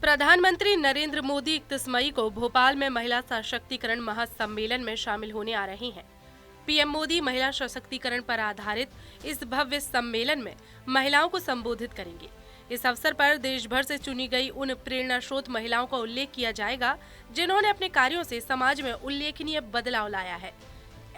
प्रधानमंत्री नरेंद्र मोदी 31 मई को भोपाल में महिला सशक्तिकरण महासम्मेलन में शामिल होने आ रही हैं। पीएम मोदी महिला सशक्तिकरण पर आधारित इस भव्य सम्मेलन में महिलाओं को संबोधित करेंगे। इस अवसर पर देश भर से चुनी गई उन प्रेरणा स्रोत महिलाओं का उल्लेख किया जाएगा जिन्होंने अपने कार्यों से समाज में उल्लेखनीय बदलाव लाया है।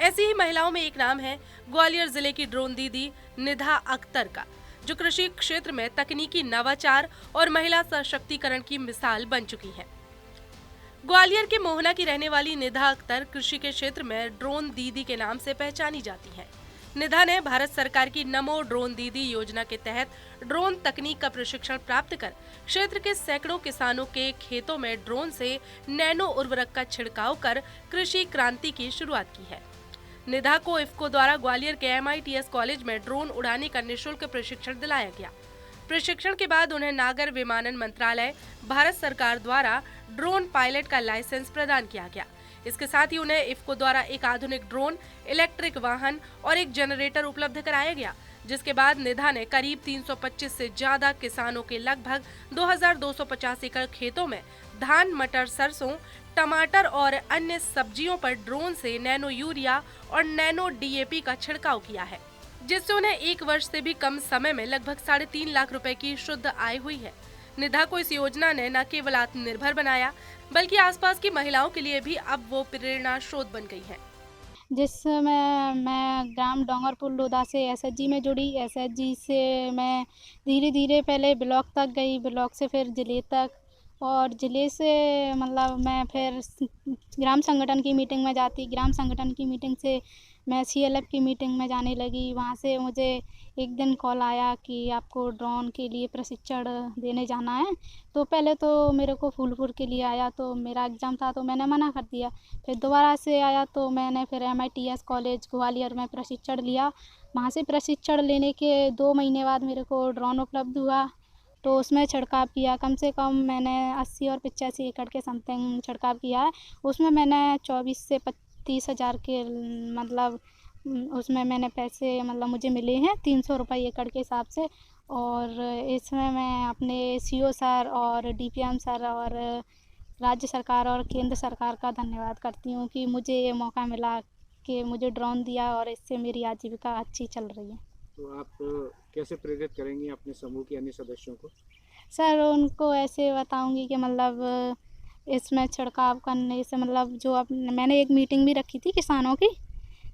ऐसी ही महिलाओं में एक नाम है ग्वालियर जिले की ड्रोन दीदी निधा अख्तर का, जो कृषि क्षेत्र में तकनीकी नवाचार और महिला सशक्तिकरण की मिसाल बन चुकी है। ग्वालियर के मोहना की रहने वाली निधा अख्तर कृषि के क्षेत्र में ड्रोन दीदी के नाम से पहचानी जाती हैं। निधा ने भारत सरकार की नमो ड्रोन दीदी योजना के तहत ड्रोन तकनीक का प्रशिक्षण प्राप्त कर क्षेत्र के सैकड़ों किसानों के खेतों में ड्रोन से नैनो उर्वरक का छिड़काव कर कृषि क्रांति की शुरुआत की है। निधा को इफ्को द्वारा ग्वालियर के MITS कॉलेज में ड्रोन उड़ाने का निःशुल्क प्रशिक्षण दिलाया गया। प्रशिक्षण के बाद उन्हें नागर विमानन मंत्रालय भारत सरकार द्वारा ड्रोन पायलट का लाइसेंस प्रदान किया गया। इसके साथ ही उन्हें इफ्को द्वारा एक आधुनिक ड्रोन, इलेक्ट्रिक वाहन और एक जनरेटर उपलब्ध कराया गया, जिसके बाद निधा ने करीब 325 से ज्यादा किसानों के लगभग 2250 एकड़ खेतों में धान, मटर, सरसों, टमाटर और अन्य सब्जियों पर ड्रोन से नैनो यूरिया और नैनो DAP का छिड़काव किया है, जिससे उन्हें 1 वर्ष से भी कम समय में लगभग 3.5 लाख रुपए की शुद्ध आय हुई है। निधा को इस योजना ने न केवल आत्मनिर्भर बनाया, बल्कि आसपास की महिलाओं के लिए भी अब वो प्रेरणा स्रोत बन गई है। जिसमें मैं ग्राम डोंगरपुर लोधा से SHG में जुड़ी। SHG से मैं धीरे धीरे पहले ब्लॉक तक गई, ब्लॉक से फिर जिले तक, और जिले से मतलब मैं फिर ग्राम संगठन की मीटिंग में जाती। ग्राम संगठन की मीटिंग से मैं CLF की मीटिंग में जाने लगी। वहाँ से मुझे एक दिन कॉल आया कि आपको ड्रोन के लिए प्रशिक्षण देने जाना है। तो पहले तो मेरे को फूलपुर के लिए आया, तो मेरा एग्ज़ाम था तो मैंने मना कर दिया। फिर दोबारा से आया तो मैंने फिर MITS कॉलेज ग्वालियर में प्रशिक्षण लिया। वहाँ से प्रशिक्षण लेने के 2 महीने बाद मेरे को ड्रोन उपलब्ध हुआ, तो उसमें छिड़काव किया। कम से कम मैंने 80 और 85 एकड़ के समथिंग छिड़काव किया है। उसमें मैंने 24 से 30 हज़ार के मतलब उसमें मैंने पैसे मतलब मुझे मिले हैं 300 रुपये एकड़ के हिसाब से। और इसमें मैं अपने CO सर और DPM सर और राज्य सरकार और केंद्र सरकार का धन्यवाद करती हूँ कि मुझे ये मौका मिला कि मुझे ड्रोन दिया और इससे मेरी आजीविका अच्छी चल रही है। तो आप कैसे प्रेरित करेंगी अपने समूह के अन्य सदस्यों को? सर उनको ऐसे बताऊंगी कि मतलब इसमें छिड़काव करने से मतलब जो अब मैंने एक मीटिंग भी रखी थी किसानों की,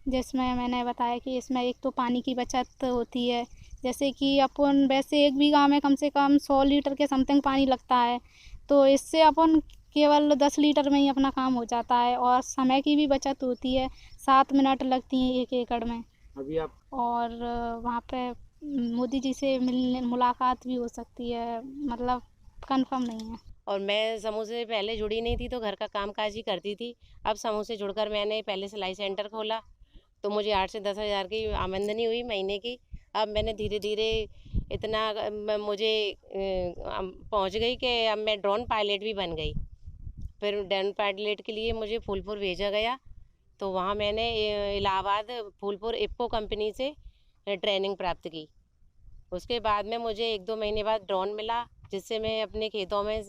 जिसमें मैंने बताया कि इसमें एक तो पानी की बचत होती है। जैसे कि अपन वैसे 1 बीघा में कम से कम 100 लीटर के समथिंग पानी लगता है, तो इससे अपन केवल 10 लीटर में ही अपना काम हो जाता है। और समय की भी बचत होती है, 7 मिनट लगती हैं 1 एकड़ में। अभी आप और वहाँ पे मोदी जी से मिलने मुलाकात भी हो सकती है, मतलब कंफर्म नहीं है। और मैं समूह से पहले जुड़ी नहीं थी, तो घर का कामकाज ही करती थी। अब समूह से जुड़कर मैंने पहले सिलाई सेंटर खोला, तो मुझे 8 से 10 हज़ार की आमदनी हुई महीने की। अब मैंने धीरे धीरे इतना मुझे पहुंच गई कि अब मैं ड्रोन पायलट भी बन गई। फिर ड्रोन पायलट के लिए मुझे फूलपुर भेजा गया, तो वहाँ मैंने इलाहाबाद फूलपुर इफ्को कंपनी से ट्रेनिंग प्राप्त की। उसके बाद में मुझे 1-2 महीने बाद ड्रोन मिला, जिससे मैं अपने खेतों में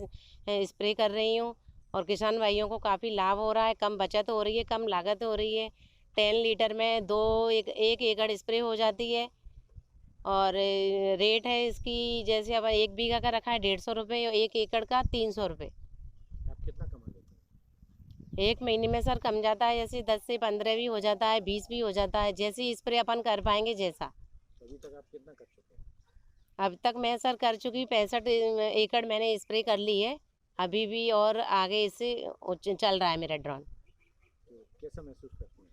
स्प्रे कर रही हूँ और किसान भाइयों को काफ़ी लाभ हो रहा है। कम बचत हो रही है, कम लागत हो रही है। 10 लीटर में 1 एकड़ स्प्रे हो जाती है। और रेट है इसकी, जैसे अब 1 बीघा का रखा है 150 रुपये और 1 एकड़ का 300 रुपये। आप कितना कमा लेते हैं? 1 महीने में सर कम जाता है, जैसे 10 से 15 भी हो जाता है, 20 भी हो जाता है, जैसे स्प्रे अपन कर पाएंगे जैसा। अभी तक आप कितना कर चुके हैं? अब तक मैं सर कर चुकी 65 एकड़ मैंने स्प्रे कर ली है अभी भी, और आगे इससे चल रहा है मेरा ड्रोन। तो कैसा महसूस करते हैं?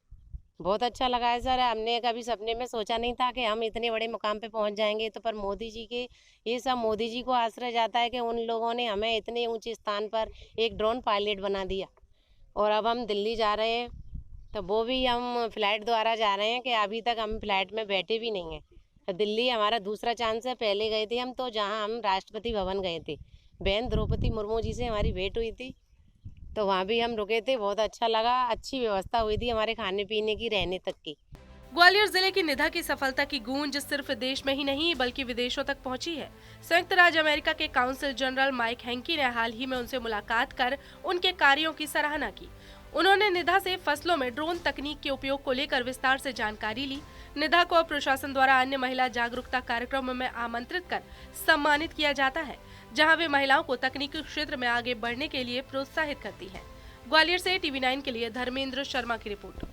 बहुत अच्छा लगा है सर। हमने कभी सपने में सोचा नहीं था कि हम इतने बड़े मुकाम पे पहुंच जाएंगे, तो पर मोदी जी के ये सब मोदी जी को आश्रय जाता है कि उन लोगों ने हमें इतने ऊंचे स्थान पर एक ड्रोन पायलट बना दिया। और अब हम दिल्ली जा रहे हैं, तो वो भी हम फ्लाइट द्वारा जा रहे हैं कि अभी तक हम फ्लाइट में बैठे भी नहीं हैं। तो दिल्ली हमारा दूसरा चांस है। पहले गए थे हम तो जहाँ हम राष्ट्रपति भवन गए थे, बहन द्रौपदी मुर्मू जी से हमारी भेंट हुई थी, तो वहाँ भी हम रुके थे। बहुत अच्छा लगा, अच्छी व्यवस्था हुई थी हमारे खाने पीने की, रहने तक की। ग्वालियर जिले की निधा की सफलता की गूंज सिर्फ देश में ही नहीं बल्कि विदेशों तक पहुंची है। संयुक्त राज्य अमेरिका के काउंसिल जनरल माइक हैंकी ने हाल ही में उनसे मुलाकात कर उनके कार्यों की सराहना की। उन्होंने निधा से फसलों में ड्रोन तकनीक के उपयोग को लेकर विस्तार से जानकारी ली। निधा को प्रशासन द्वारा अन्य महिला जागरूकता कार्यक्रमों में आमंत्रित कर सम्मानित किया जाता है, जहां वे महिलाओं को तकनीकी क्षेत्र में आगे बढ़ने के लिए प्रोत्साहित करती है। ग्वालियर से TV9 के लिए धर्मेंद्र शर्मा की रिपोर्ट।